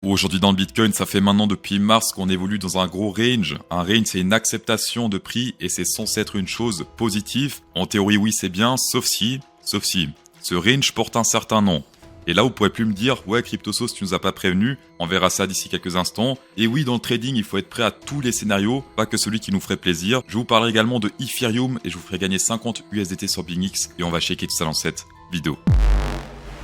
Aujourd'hui dans le Bitcoin, ça fait maintenant depuis mars qu'on évolue dans un gros range. Un range, c'est une acceptation de prix et c'est censé être une chose positive. En théorie, oui, c'est bien, sauf si, ce range porte un certain nom. Et là, vous pourrez plus me dire, ouais, CryptoSauce, tu nous as pas prévenu. On verra ça d'ici quelques instants. Et oui, dans le trading, il faut être prêt à tous les scénarios, pas que celui qui nous ferait plaisir. Je vous parlerai également de Ethereum et je vous ferai gagner 50 USDT sur BingX et on va checker tout ça dans cette vidéo.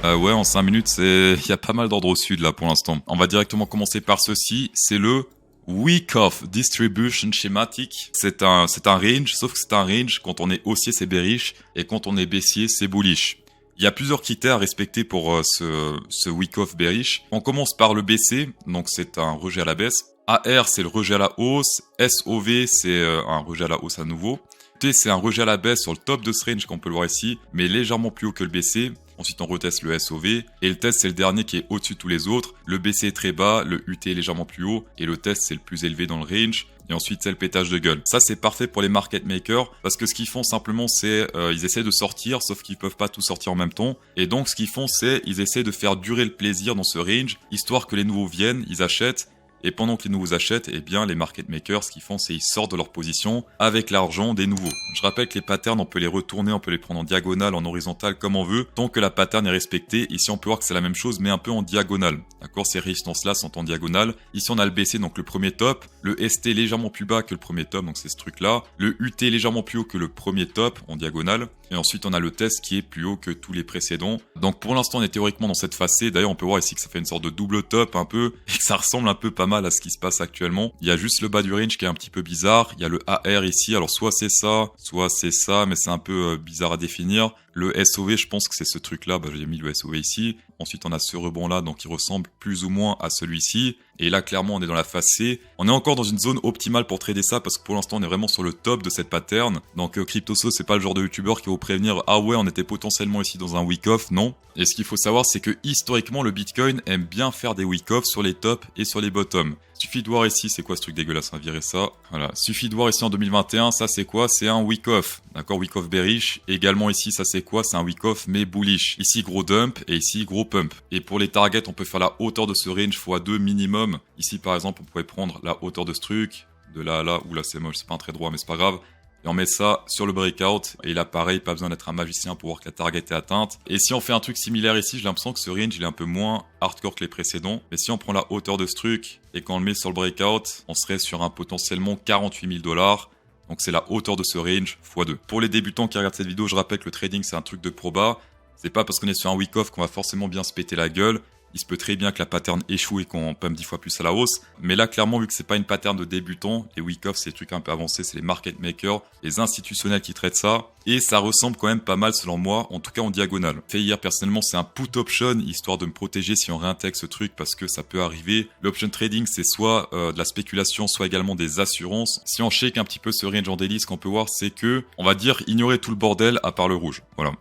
Ouais, en 5 minutes, il y a pas mal d'ordre au sud là pour l'instant. On va directement commencer par ceci, c'est le Wyckoff Distribution Schematic. C'est un range, sauf que c'est un range quand on est haussier c'est bearish et quand on est baissier c'est bullish. Il y a plusieurs critères à respecter pour ce Wyckoff bearish. On commence par le BC, donc c'est un rejet à la baisse. AR c'est le rejet à la hausse. SOV c'est un rejet à la hausse à nouveau. T c'est un rejet à la baisse sur le top de ce range qu'on peut le voir ici, mais légèrement plus haut que le BC. Ensuite, on reteste le SOV. Et le test, c'est le dernier qui est au-dessus de tous les autres. Le BC est très bas, le UT est légèrement plus haut. Et le test, c'est le plus élevé dans le range. Et ensuite, c'est le pétage de gueule. Ça, c'est parfait pour les market makers. Parce que ce qu'ils font simplement, c'est ils essaient de sortir, sauf qu'ils peuvent pas tout sortir en même temps. Et donc, ce qu'ils font, c'est ils essaient de faire durer le plaisir dans ce range, histoire que les nouveaux viennent, ils achètent. Et pendant que les nouveaux achètent, eh bien, les market makers, ce qu'ils font, c'est ils sortent de leur position avec l'argent des nouveaux. Je rappelle que les patterns, on peut les retourner, on peut les prendre en diagonale, en horizontal, comme on veut, tant que la pattern est respectée. Ici, on peut voir que c'est la même chose, mais un peu en diagonale. D'accord? Ces résistances-là sont en diagonale. Ici, on a le BC, donc le premier top. Le ST légèrement plus bas que le premier top, donc c'est ce truc-là. Le UT légèrement plus haut que le premier top, en diagonale. Et ensuite, on a le test qui est plus haut que tous les précédents. Donc, pour l'instant, on est théoriquement dans cette phase C. D'ailleurs, on peut voir ici que ça fait une sorte de double top un peu, et que ça ressemble un peu pas mal à ce qui se passe actuellement. Il y a juste le bas du range qui est un petit peu bizarre. Il y a le AR ici. Alors, soit c'est ça, mais c'est un peu bizarre à définir. Le SOV, je pense que c'est ce truc-là. J'ai mis le SOV ici. Ensuite, on a ce rebond-là, donc qui ressemble plus ou moins à celui-ci. Et là, clairement, on est dans la phase C. On est encore dans une zone optimale pour trader ça, parce que pour l'instant, on est vraiment sur le top de cette pattern. Donc, CryptoSauce, c'est pas le genre de youtubeur qui va vous prévenir « Ah ouais, on était potentiellement ici dans un week-off », non. Et ce qu'il faut savoir, c'est que historiquement, le Bitcoin aime bien faire des week-offs sur les tops et sur les bottoms. Suffit de voir ici, c'est quoi ce truc dégueulasse, on va virer ça. Voilà. Suffit de voir ici en 2021, ça c'est quoi? C'est un week-off. D'accord, week-off bearish. Et également ici, ça c'est quoi? C'est un week-off mais bullish. Ici, gros dump et ici, gros pump. Et pour les targets, on peut faire la hauteur de ce range x2 minimum. Ici, par exemple, on pourrait prendre la hauteur de ce truc. De là à là, ou là c'est moche, c'est pas un trait droit, mais c'est pas grave. Et on met ça sur le breakout. Et là, pareil, pas besoin d'être un magicien pour voir que la target est atteinte. Et si on fait un truc similaire ici, j'ai l'impression que ce range, il est un peu moins hardcore que les précédents. Mais si on prend la hauteur de ce truc et qu'on le met sur le breakout, on serait sur un potentiellement 48 000 $. Donc c'est la hauteur de ce range x2. Pour les débutants qui regardent cette vidéo, je rappelle que le trading, c'est un truc de proba. C'est pas parce qu'on est sur un week-off qu'on va forcément bien se péter la gueule. Il se peut très bien que la pattern échoue et qu'on pump 10 fois plus à la hausse. Mais là, clairement, vu que c'est pas une pattern de débutant, les week-offs, c'est des trucs un peu avancés, c'est les market makers, les institutionnels qui traitent ça. Et ça ressemble quand même pas mal, selon moi, en tout cas en diagonale. Fait hier, personnellement, c'est un put option, histoire de me protéger si on réintègre ce truc, parce que ça peut arriver. L'option trading, c'est soit de la spéculation, soit également des assurances. Si on shake un petit peu ce range en daily, ce qu'on peut voir, c'est que, on va dire, ignorer tout le bordel à part le rouge. Voilà.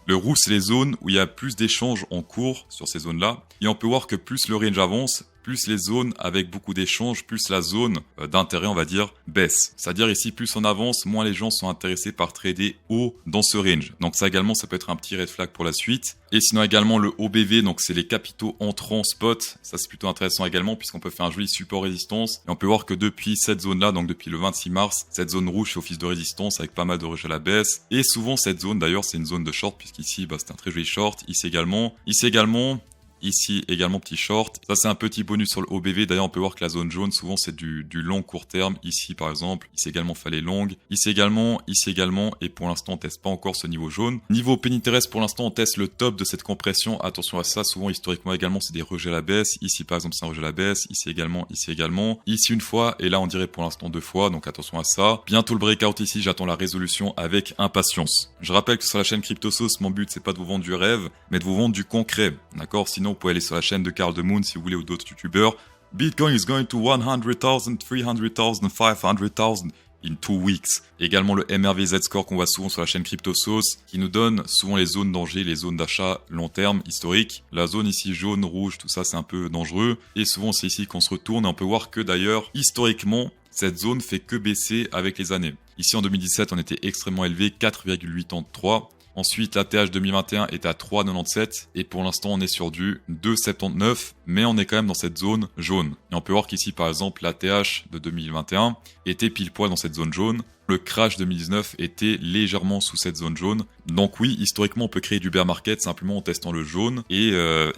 Le rouge, c'est les zones où il y a plus d'échanges en cours sur ces zones-là. Et on peut voir que plus le range avance, plus les zones avec beaucoup d'échanges, plus la zone d'intérêt, on va dire, baisse. C'est-à-dire ici, plus on avance, moins les gens sont intéressés par trader haut dans ce range. Donc ça également, ça peut être un petit red flag pour la suite. Et sinon également le OBV, donc c'est les capitaux entrants spot. Ça c'est plutôt intéressant également puisqu'on peut faire un joli support résistance. Et on peut voir que depuis cette zone-là, donc depuis le 26 mars, cette zone rouge fait office de résistance avec pas mal de rejet à la baisse. Et souvent cette zone d'ailleurs, c'est une zone de short puisqu'ici, c'est un très joli short. Ici également, petit short. Ça, c'est un petit bonus sur le OBV. D'ailleurs, on peut voir que la zone jaune, souvent, c'est du long court terme. Ici, par exemple. Ici également, fallait longue. Ici également. Et pour l'instant, on teste pas encore ce niveau jaune. Niveau penny interest, pour l'instant, on teste le top de cette compression. Attention à ça. Souvent, historiquement également, c'est des rejets à la baisse. Ici, par exemple, c'est un rejet à la baisse. Ici également. Ici une fois. Et là, on dirait pour l'instant 2 fois. Donc, attention à ça. Bientôt le breakout ici. J'attends la résolution avec impatience. Je rappelle que sur la chaîne CryptoSauce, mon but, c'est pas de vous vendre du rêve, mais de vous vendre du concret. D'accord? Sinon, vous pouvez aller sur la chaîne de Carl de Moon si vous voulez ou d'autres youtubeurs. Bitcoin is going to 100,000, 300,000, 500,000 in 2 weeks. Également le MRVZ score qu'on voit souvent sur la chaîne CryptoSauce qui nous donne souvent les zones danger, les zones d'achat long terme historiques. La zone ici jaune, rouge, tout ça c'est un peu dangereux. Et souvent c'est ici qu'on se retourne et on peut voir que d'ailleurs historiquement cette zone fait que baisser avec les années. Ici en 2017 on était extrêmement élevé, 4,83. Ensuite, l'ATH 2021 est à 3,97 et pour l'instant on est sur du 2,79, mais on est quand même dans cette zone jaune. Et on peut voir qu'ici par exemple l'ATH de 2021 était pile poil dans cette zone jaune. Le crash 2019 était légèrement sous cette zone jaune. Donc oui, historiquement, on peut créer du bear market simplement en testant le jaune et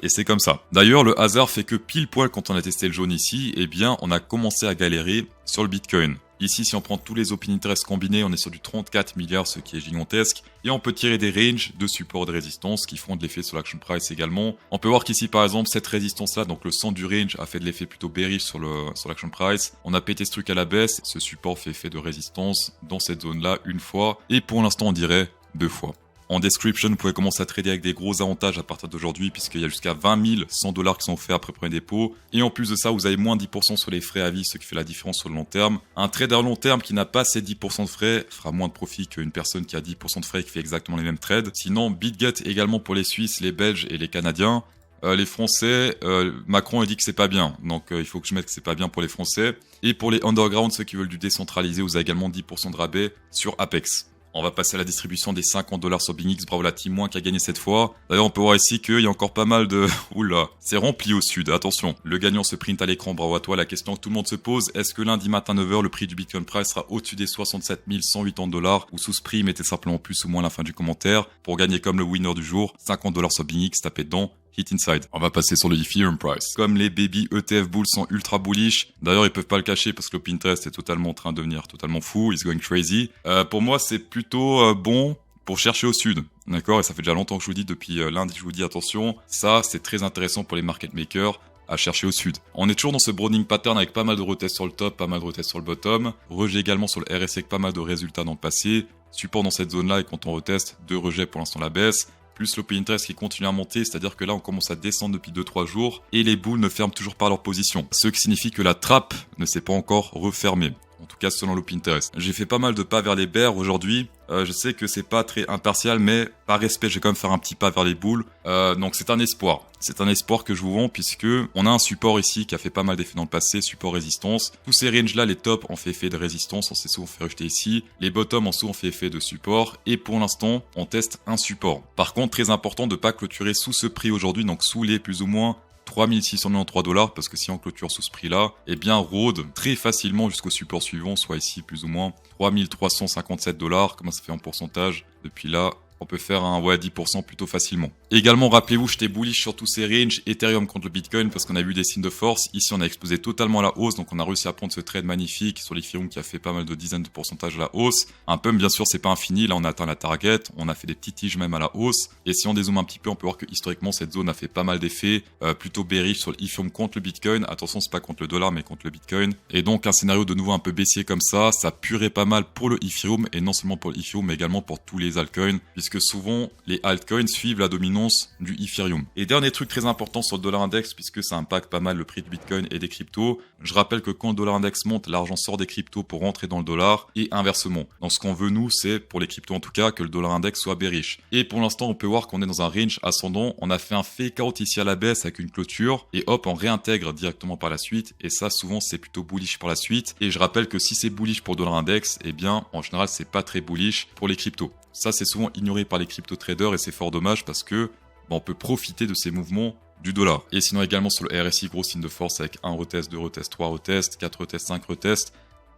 c'est comme ça. D'ailleurs, le hasard fait que pile poil quand on a testé le jaune ici, eh bien, on a commencé à galérer sur le Bitcoin. Ici, si on prend tous les open interest combinés, on est sur du 34 milliards, ce qui est gigantesque. Et on peut tirer des ranges de support et de résistance qui font de l'effet sur l'action price également. On peut voir qu'ici, par exemple, cette résistance-là, donc le centre du range, a fait de l'effet plutôt bearish sur l'action price. On a pété ce truc à la baisse. Ce support fait effet de résistance dans cette zone-là une fois. Et pour l'instant, on dirait 2 fois. En description, vous pouvez commencer à trader avec des gros avantages à partir d'aujourd'hui puisqu'il y a jusqu'à 20 100 $ qui sont offerts après premier dépôt. Et en plus de ça, vous avez moins de 10% sur les frais à vie, ce qui fait la différence sur le long terme. Un trader long terme qui n'a pas ces 10% de frais fera moins de profit qu'une personne qui a 10% de frais et qui fait exactement les mêmes trades. Sinon, BitGet également pour les Suisses, les Belges et les Canadiens. Les Français, Macron a dit que c'est pas bien, donc il faut que je mette que c'est pas bien pour les Français. Et pour les underground, ceux qui veulent du décentralisé, vous avez également 10% de rabais sur Apex. On va passer à la distribution des 50 $ sur BingX. Bravo la team, moins qui a gagné cette fois. D'ailleurs, on peut voir ici qu'il y a encore pas mal de... Oula, c'est rempli au sud, attention. Le gagnant se print à l'écran, bravo à toi. La question que tout le monde se pose, est-ce que lundi matin 9h, le prix du Bitcoin Price sera au-dessus des 67 180 $ ou sous ce prix? Mettez simplement plus ou moins à la fin du commentaire. Pour gagner comme le winner du jour, 50 $ sur BingX, tapez dedans. Hit inside. On va passer sur le Ethereum price. Comme les baby ETF bulls sont ultra bullish, d'ailleurs ils peuvent pas le cacher parce que le Pinterest est totalement en train de devenir totalement fou, it's going crazy. Pour moi c'est plutôt bon pour chercher au sud. D'accord? Et ça fait déjà longtemps que je vous dis, depuis lundi je vous dis attention, ça c'est très intéressant pour les market makers à chercher au sud. On est toujours dans ce browning pattern avec pas mal de retests sur le top, pas mal de retests sur le bottom, rejet également sur le RSI avec pas mal de résultats dans le passé, support dans cette zone là et quand on reteste, 2 rejets pour l'instant la baisse. Plus l'open interest qui continue à monter, c'est-à-dire que là on commence à descendre depuis 2-3 jours et les bulls ne ferment toujours pas leur position. Ce qui signifie que la trappe ne s'est pas encore refermée. En tout cas selon l'open interest. J'ai fait pas mal de pas vers les bears aujourd'hui. Je sais que c'est pas très impartial, mais par respect, je vais quand même faire un petit pas vers les bulls. Donc c'est un espoir. C'est un espoir que je vous vends puisque on a un support ici qui a fait pas mal d'effets dans le passé, support résistance. Tous ces ranges là, les tops ont fait effet de résistance, on s'est souvent fait rejeter ici. Les bottoms ont souvent fait effet de support et pour l'instant, on teste un support. Par contre, très important de pas clôturer sous ce prix aujourd'hui, donc sous les plus ou moins 3693 $ parce que si on clôture sous ce prix-là, eh bien rôde très facilement jusqu'au support suivant, soit ici plus ou moins 3357 $. Comment ça fait en pourcentage? Depuis là, on peut faire un 10% plutôt facilement. Également, rappelez-vous, j'étais bullish sur tous ces ranges, Ethereum contre le Bitcoin, parce qu'on a vu des signes de force. Ici, on a explosé totalement à la hausse, donc on a réussi à prendre ce trade magnifique sur l'Ethereum qui a fait pas mal de dizaines de pourcentages à la hausse. Un pump, bien sûr, c'est pas infini. Là, on a atteint la target, on a fait des petits tiges même à la hausse. Et si on dézoome un petit peu, on peut voir que historiquement, cette zone a fait pas mal d'effets, plutôt bearish sur l'Ethereum contre le Bitcoin. Attention, c'est pas contre le dollar, mais contre le Bitcoin. Et donc, un scénario de nouveau un peu baissier comme ça purait pas mal pour le Ethereum, et non seulement pour le Ethereum, mais également pour tous les altcoins, puisque souvent, les altcoins suivent la dominance du Ethereum. Et dernier truc très important sur le dollar index, puisque ça impacte pas mal le prix du Bitcoin et des cryptos, je rappelle que quand le dollar index monte, l'argent sort des cryptos pour rentrer dans le dollar, et inversement. Donc ce qu'on veut nous, c'est, pour les cryptos en tout cas, que le dollar index soit bearish. Et pour l'instant, on peut voir qu'on est dans un range ascendant, on a fait un fake out ici à la baisse avec une clôture, et hop, on réintègre directement par la suite, et ça souvent c'est plutôt bullish pour la suite. Et je rappelle que si c'est bullish pour le dollar index, eh bien en général c'est pas très bullish pour les cryptos. Ça, c'est souvent ignoré par les crypto-traders et c'est fort dommage parce que on peut profiter de ces mouvements du dollar. Et sinon également sur le RSI, gros signe de force avec 1 retest, 2 retests, 3 retests, 4 retests, 5 retests.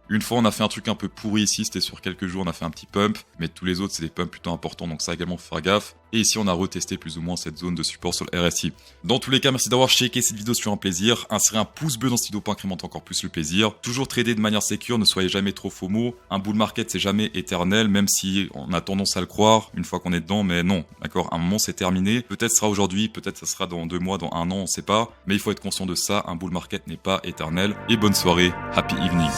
Une fois, on a fait un truc un peu pourri ici, c'était sur quelques jours, on a fait un petit pump, mais tous les autres, c'est des pumps plutôt importants, donc ça également, faut faire gaffe. Et ici, on a retesté plus ou moins cette zone de support sur le RSI. Dans tous les cas, merci d'avoir checké cette vidéo, sur un plaisir. Insérez un pouce bleu dans cette vidéo pour incrémenter encore plus le plaisir. Toujours trader de manière sécure, ne soyez jamais trop FOMO. Un bull market, c'est jamais éternel, même si on a tendance à le croire une fois qu'on est dedans, mais non, d'accord, un moment, c'est terminé. Peut-être ce sera aujourd'hui, peut-être ça sera dans 2 mois, dans 1 an, on sait pas. Mais il faut être conscient de ça, un bull market n'est pas éternel. Et bonne soirée, happy evening.